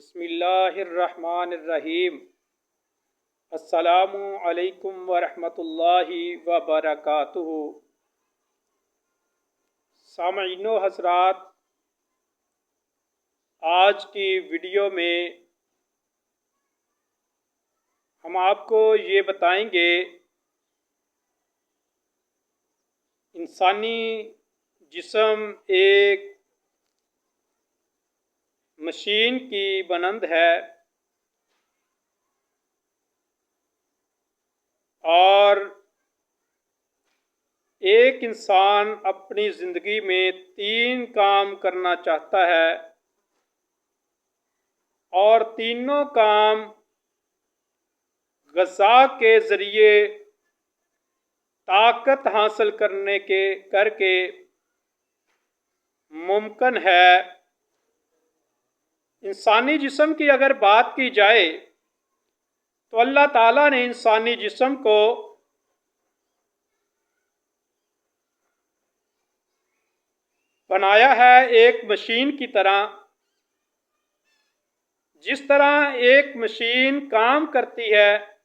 बिस्मिल्लाहिर्रहमानिर्रहीम। अस्सलामु अलैकुम वरहमतुल्लाहि वबरकातुहु। सामईनो हज़रात, आज की वीडियो में हम आपको ये बताएंगे इंसानी जिस्म एक मशीन की बनंद है और एक इंसान अपनी ज़िंदगी में 3 काम करना चाहता है और तीनों काम ग़ज़ा के ज़रिए ताकत हासिल करके मुमकिन है। इंसानी जिस्म की अगर बात की जाए तो अल्लाह ताला ने इंसानी जिस्म को बनाया है एक मशीन की तरह। जिस तरह एक मशीन काम करती है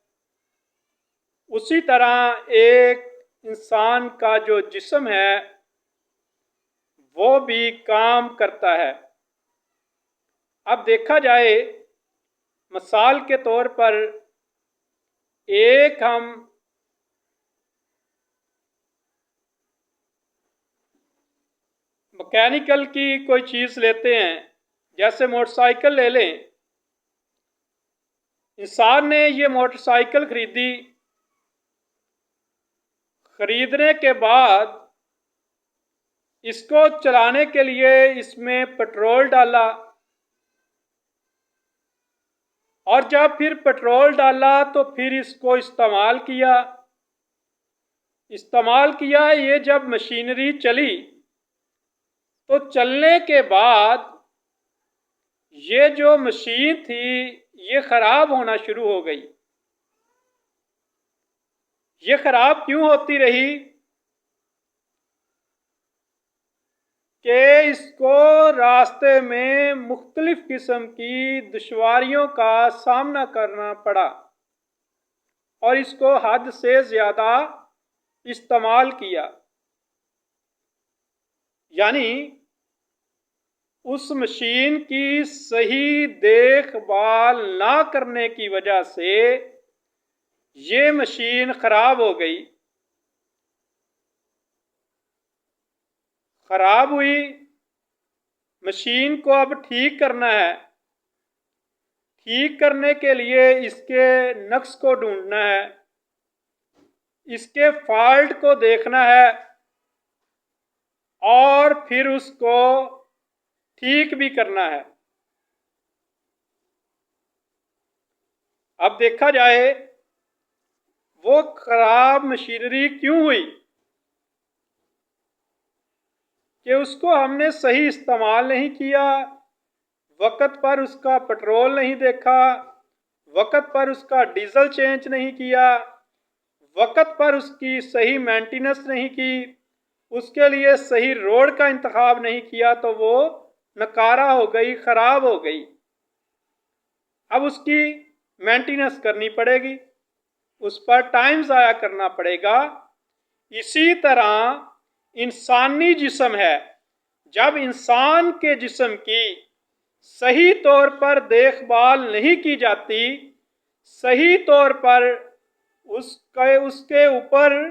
उसी तरह एक इंसान का जो जिस्म है वो भी काम करता है। अब देखा जाए, मिसाल के तौर पर एक हम मैकेनिकल की कोई चीज़ लेते हैं, जैसे मोटरसाइकिल ले लें। इंसान ने ये मोटरसाइकिल खरीदने के बाद इसको चलाने के लिए इसमें पेट्रोल डाला और जब फिर पेट्रोल डाला तो फिर इसको इस्तेमाल किया। ये जब मशीनरी चली तो चलने के बाद ये जो मशीन थी ये ख़राब होना शुरू हो गई। ये ख़राब क्यों होती रही कि इसको रास्ते में मुख्तलिफ़ किस्म की दुश्वारियों का सामना करना पड़ा और इसको हद से ज़्यादा इस्तेमाल किया। यानी उस मशीन की सही देखभाल ना करने की वजह से ये मशीन ख़राब हो गई। ख़राब हुई मशीन को अब ठीक करना है। ठीक करने के लिए इसके नक्स को ढूंढना है, इसके फॉल्ट को देखना है और फिर उसको ठीक भी करना है। अब देखा जाए वो खराब मशीनरी क्यों हुई कि उसको हमने सही इस्तेमाल नहीं किया, वक़्त पर उसका पेट्रोल नहीं देखा, वक़्त पर उसका डीज़ल चेंज नहीं किया, वक़्त पर उसकी सही मेंटेनेंस नहीं की, उसके लिए सही रोड का इंतखाब नहीं किया, तो वो नकारा हो गई, ख़राब हो गई। अब उसकी मेंटेनेंस करनी पड़ेगी, उस पर टाइम ज़ाया करना पड़ेगा। इसी तरह इंसानी जिस्म है, जब इंसान के जिस्म की सही तौर पर देखभाल नहीं की जाती, सही तौर पर उसके ऊपर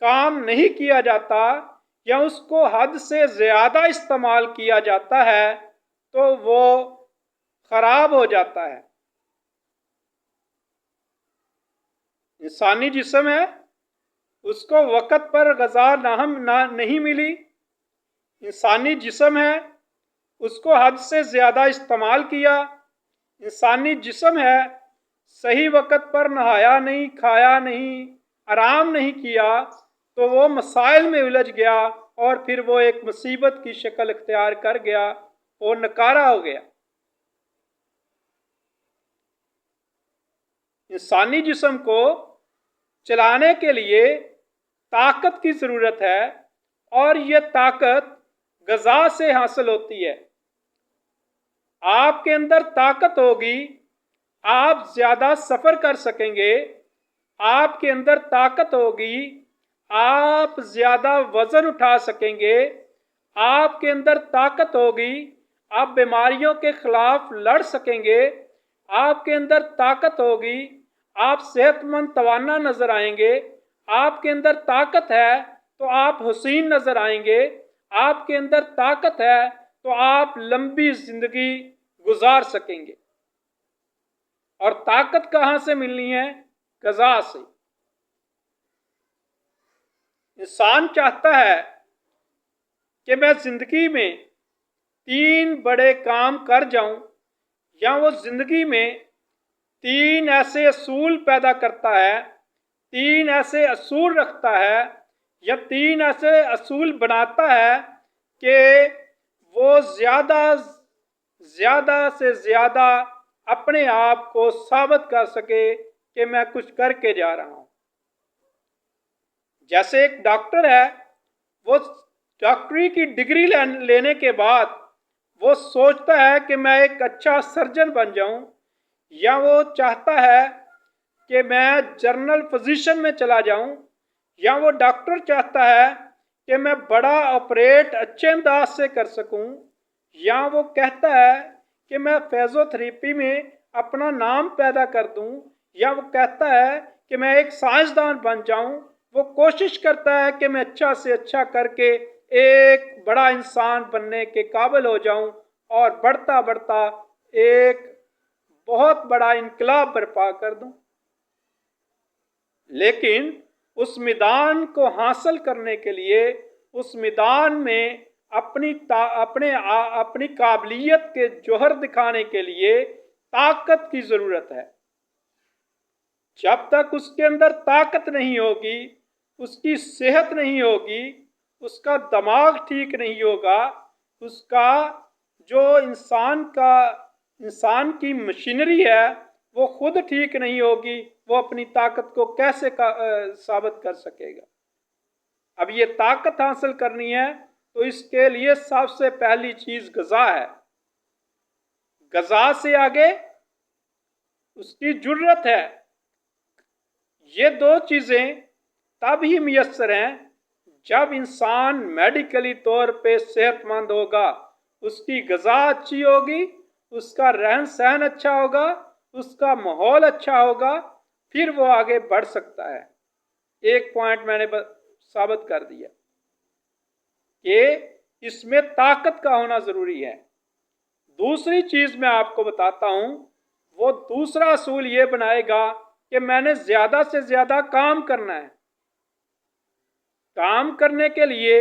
काम नहीं किया जाता या उसको हद से ज़्यादा इस्तेमाल किया जाता है तो वो ख़राब हो जाता है। इंसानी जिस्म है, उसको वक़्त पर ग़िज़ा नहीं मिली। इंसानी जिस्म है, उसको हद से ज़्यादा इस्तेमाल किया। इंसानी जिस्म है, सही वक़्त पर नहाया नहीं, खाया नहीं, आराम नहीं किया, तो वो मसाइल में उलझ गया और फिर वो एक मुसीबत की शक्ल इख्तियार कर गया और नकारा हो गया। इंसानी जिस्म को चलाने के लिए ताकत की ज़रूरत है और ये ताकत ग़िज़ा से हासिल होती है। आपके अंदर ताकत होगी, आप ज्यादा सफर कर सकेंगे। आपके अंदर ताकत होगी, आप ज्यादा वजन उठा सकेंगे। आपके अंदर ताकत होगी, आप बीमारियों के खिलाफ लड़ सकेंगे। आपके अंदर ताकत होगी, आप सेहतमंद तवाना नजर आएंगे। आपके अंदर ताकत है तो आप हुसीन नजर आएंगे। आपके अंदर ताकत है तो आप लंबी जिंदगी गुजार सकेंगे। और ताकत कहां से मिलनी है? ग़िज़ा से। इंसान चाहता है कि मैं जिंदगी में 3 बड़े काम कर जाऊं, या वो जिंदगी में 3 ऐसे असूल पैदा करता है, 3 ऐसे असूल रखता है, या 3 ऐसे असूल बनाता है कि वो ज्यादा से ज्यादा अपने आप को साबित कर सके कि मैं कुछ करके जा रहा हूं। जैसे एक डॉक्टर है, वो डॉक्टरी की डिग्री लेने के बाद वो सोचता है कि मैं एक अच्छा सर्जन बन जाऊं, या वो चाहता है कि मैं जनरल फिजिशियन में चला जाऊं, या वो डॉक्टर चाहता है कि मैं बड़ा ऑपरेट अच्छे अंदाज से कर सकूं, या वो कहता है कि मैं फिजियोथेरेपी में अपना नाम पैदा कर दूं, या वो कहता है कि मैं एक साइंसदान बन जाऊं। वो कोशिश करता है कि मैं अच्छा से अच्छा करके एक बड़ा इंसान बनने के काबिल हो जाऊं और बढ़ता बढ़ता एक बहुत बड़ा इनकलाब बर्पा कर दूं। लेकिन उस मैदान को हासिल करने के लिए, उस मैदान में अपनी काबिलियत के जौहर दिखाने के लिए ताकत की जरूरत है। जब तक उसके अंदर ताकत नहीं होगी, उसकी सेहत नहीं होगी, उसका दिमाग ठीक नहीं होगा, उसका जो इंसान की मशीनरी है वो खुद ठीक नहीं होगी, वो अपनी ताकत को कैसे साबित कर सकेगा? अब ये ताकत हासिल करनी है तो इसके लिए सबसे पहली चीज ग़िज़ा है। ग़िज़ा से आगे उसकी जरूरत है। ये 2 चीजें तब ही मुयस्सर हैं जब इंसान मेडिकली तौर पे सेहतमंद होगा, उसकी ग़िज़ा अच्छी होगी, उसका रहन सहन अच्छा होगा, उसका माहौल अच्छा होगा, फिर वो आगे बढ़ सकता है। एक पॉइंट मैंने साबित कर दिया कि इसमें ताकत का होना जरूरी है। दूसरी चीज मैं आपको बताता हूं, वो दूसरा असूल ये बनाएगा कि मैंने ज्यादा से ज्यादा काम करना है। काम करने के लिए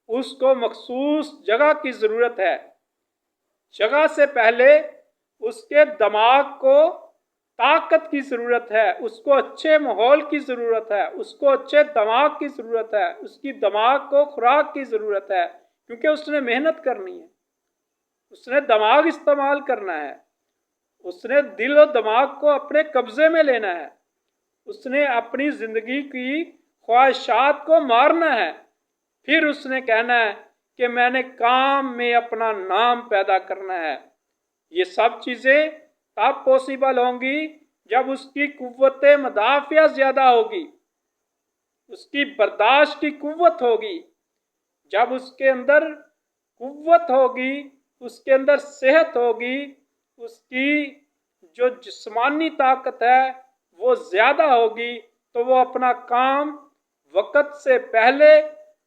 उसको मखसूस जगह की जरूरत है। जगह से पहले उसके दिमाग को ताकत की जरूरत है, उसको अच्छे माहौल की जरूरत है, उसको अच्छे दिमाग की जरूरत है, उसकी दिमाग को खुराक की जरूरत है, क्योंकि उसने मेहनत करनी है, उसने दिमाग इस्तेमाल करना है, उसने दिल और दिमाग को अपने कब्जे में लेना है, उसने अपनी जिंदगी की ख्वाहिशात को मारना है। फिर उसने कहना है कि मैंने काम में अपना नाम पैदा करना है। ये सब चीजें तब पॉसिबल होंगी जब उसकी कुव्वत मदाफिया ज्यादा होगी, उसकी बर्दाश्त की कुव्वत होगी। जब उसके अंदर कुव्वत होगी, उसके अंदर सेहत होगी, उसकी जो जिस्मानी ताकत है वो ज्यादा होगी, तो वो अपना काम वक्त से पहले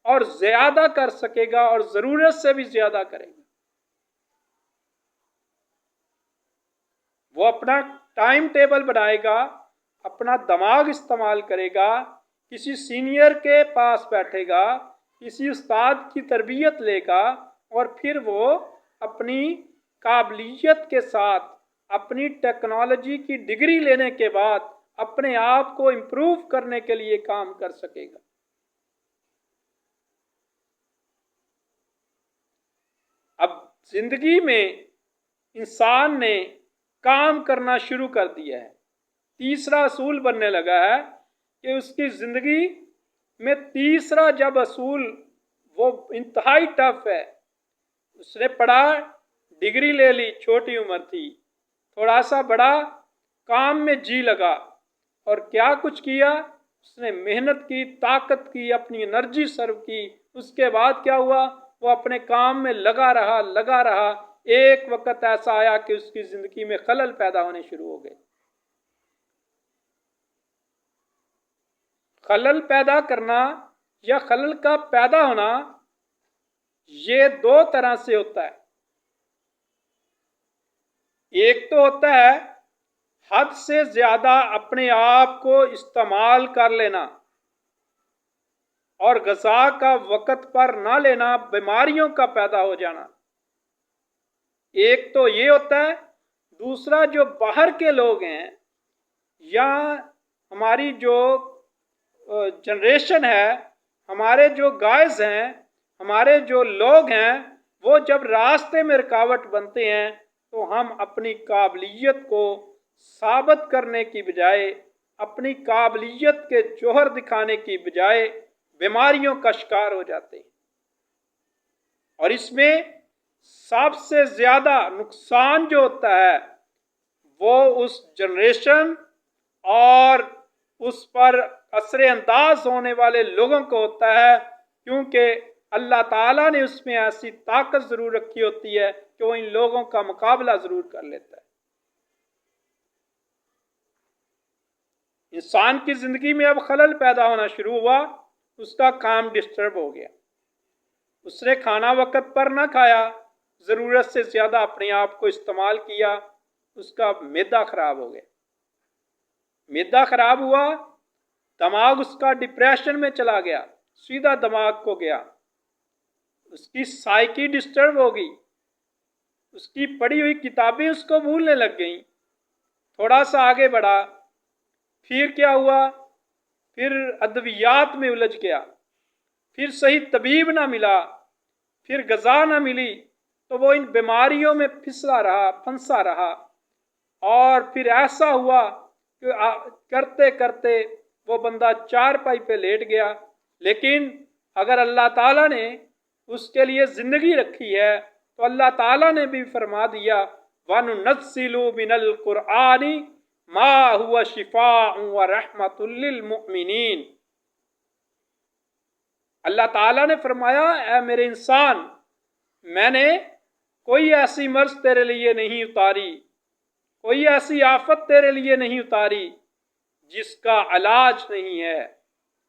और ज्यादा कर सकेगा और जरूरत से भी ज्यादा करेगा। वो अपना टाइम टेबल बनाएगा, अपना दिमाग इस्तेमाल करेगा, किसी सीनियर के पास बैठेगा, किसी उस्ताद की तरबियत लेगा, और फिर वो अपनी काबिलियत के साथ अपनी टेक्नोलॉजी की डिग्री लेने के बाद अपने आप को इम्प्रूव करने के लिए काम कर सकेगा। अब जिंदगी में इंसान ने काम करना शुरू कर दिया है। तीसरा असूल बनने लगा है कि उसकी जिंदगी में तीसरा जब असूल वो इंतहाई टफ है। उसने पढ़ा डिग्री ले ली, छोटी उम्र थी, थोड़ा सा बड़ा, काम में जी लगा और क्या कुछ किया उसने, मेहनत की, ताकत की, अपनी एनर्जी सर्व की। उसके बाद क्या हुआ, वो अपने काम में लगा रहा। एक वक्त ऐसा आया कि उसकी जिंदगी में खलल पैदा होने शुरू हो गए। खलल पैदा करना या खलल का पैदा होना ये दो तरह से होता है। एक तो होता है हद से ज्यादा अपने आप को इस्तेमाल कर लेना और ग़िज़ा का वक़्त पर ना लेना, बीमारियों का पैदा हो जाना। एक तो ये होता है। दूसरा, जो बाहर के लोग हैं या हमारी जो जनरेशन है, हमारे जो गाइज हैं, हमारे जो लोग हैं, वो जब रास्ते में रुकावट बनते हैं तो हम अपनी काबिलियत को साबित करने की बजाय, अपनी काबिलियत के जौहर दिखाने की बजाय बीमारियों का शिकार हो जाते हैं। और इसमें सबसे ज्यादा नुकसान जो होता है वो उस जनरेशन और उस पर असर अंदाज होने वाले लोगों को होता है, क्योंकि अल्लाह ताला ने उसमें ऐसी ताकत जरूर रखी होती है कि वो इन लोगों का मुकाबला जरूर कर लेता है। इंसान की जिंदगी में अब खलल पैदा होना शुरू हुआ, उसका काम डिस्टर्ब हो गया, उसने खाना वक्त पर ना खाया, ज़रूरत से ज़्यादा अपने आप को इस्तेमाल किया, उसका मैदा ख़राब हो गया। मैदा ख़राब हुआ, दिमाग उसका डिप्रेशन में चला गया, सीधा दिमाग को गया, उसकी साइकी डिस्टर्ब हो गई, उसकी पढ़ी हुई किताबें उसको भूलने लग गई। थोड़ा सा आगे बढ़ा, फिर क्या हुआ, फिर अद्वियात में उलझ गया, फिर सही तबीब ना मिला, फिर ग़िज़ा ना मिली, तो वो इन बीमारियों में फिसला रहा, फंसा रहा। और फिर ऐसा हुआ कि करते करते वो बंदा चारपाई पे लेट गया। लेकिन अगर अल्लाह ताला ने उसके लिए ज़िंदगी रखी है तो अल्लाह ताला ने भी फरमा दिया, वनुनज़्ज़िलु मिनल कुरआनी मा हुवा शिफ़ाउन व रहमतुल लिल मुमिनीन। अल्लाह ताला ने फरमाया, ऐ मेरे इंसान, मैंने कोई ऐसी मर्ज तेरे लिए नहीं उतारी, कोई ऐसी आफत तेरे लिए नहीं उतारी जिसका इलाज नहीं है।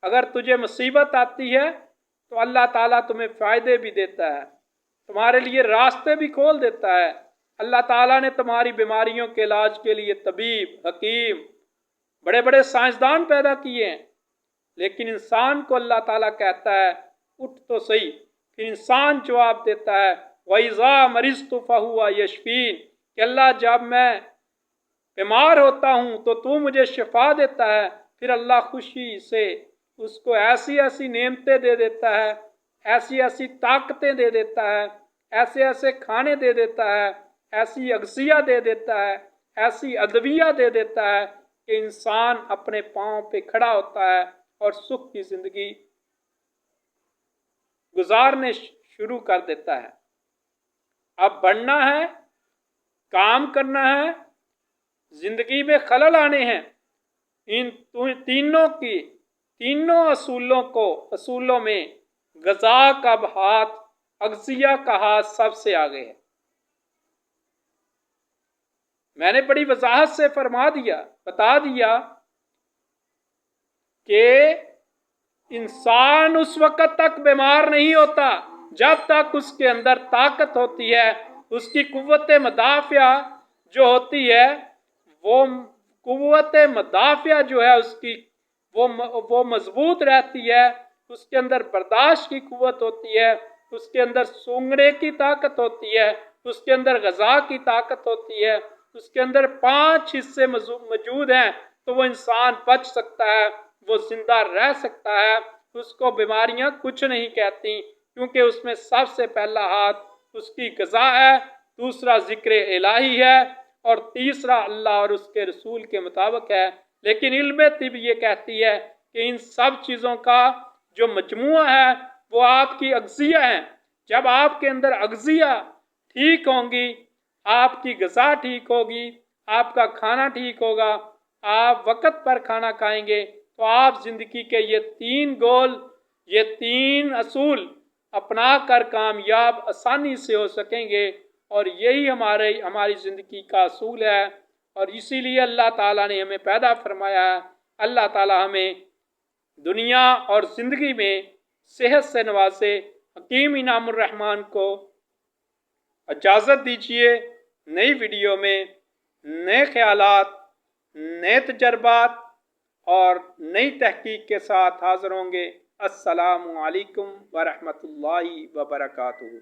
अगर तुझे मुसीबत आती है तो अल्लाह ताला तुम्हें फ़ायदे भी देता है, तुम्हारे लिए रास्ते भी खोल देता है। अल्लाह ताला ने तुम्हारी बीमारियों के इलाज के लिए तबीब, हकीम, बड़े बड़े साइंसदान पैदा किए हैं। लेकिन इंसान को अल्लाह ताला कहता है उठ तो सही। फिर इंसान जवाब देता है, वइज़ा मरिज़्तु फ़हुवा यशफ़ीन, कि अल्लाह जब मैं बीमार होता हूँ तो तू मुझे शिफा देता है। फिर अल्लाह खुशी से उसको ऐसी ऐसी नेमतें दे देता है, ऐसी ऐसी ताकतें दे देता है, ऐसे ऐसे खाने दे देता है, ऐसी अगसिया दे देता है, ऐसी अदविया दे देता है कि इंसान अपने पाँव पे खड़ा होता है और सुख की जिंदगी गुजारने शुरू कर देता है। अब बढ़ना है, काम करना है, जिंदगी में खलल आने हैं। इन तीनों असूलों में ग़िज़ा का हाथ, अगसिया का हाथ सबसे आगे है। मैंने बड़ी वजाहत से बता दिया कि इंसान उस वक़्त तक बीमार नहीं होता जब तक उसके अंदर ताकत होती है, उसकी कुव्वत मदाफ़िया जो होती है, वो कुव्वत मदाफ़िया जो है उसकी वो मजबूत रहती है, उसके अंदर बर्दाश्त की कुव्वत होती है, उसके अंदर सूंघने की ताकत होती है, उसके अंदर ग़िज़ा की ताकत होती है, उसके अंदर 5 हिस्से मौजूद हैं, तो वो इंसान बच सकता है, वो जिंदा रह सकता है, उसको बीमारियां कुछ नहीं कहती, क्योंकि उसमें सबसे पहला हाथ उसकी ग़िज़ा है, दूसरा जिक्र इलाही है और तीसरा अल्लाह और उसके रसूल के मुताबिक है। लेकिन इल्म तिब ये कहती है कि इन सब चीज़ों का जो मजमुआ है वो आपकी अगज़िया है। जब आपके अंदर अगज़िया ठीक होंगी, आपकी ग़िज़ा ठीक होगी, आपका खाना ठीक होगा, आप वक़्त पर खाना खाएंगे तो आप ज़िंदगी के ये 3 गोल, ये 3 असूल अपना कर कामयाब आसानी से हो सकेंगे। और यही हमारी ज़िंदगी का असूल है। और इसीलिए अल्लाह ताला ने हमें पैदा फरमाया है। अल्लाह ताला हमें दुनिया और ज़िंदगी में सेहत से नवाजे। हकीम इनामुर रहमान को इजाज़त दीजिए। नई वीडियो में नए ख्यालात, नए तजर्बात और नई तहकीक के साथ हाज़िर होंगे। अस्सलामु अलैकुम व रहमतुल्लाहि व बरकातुहू।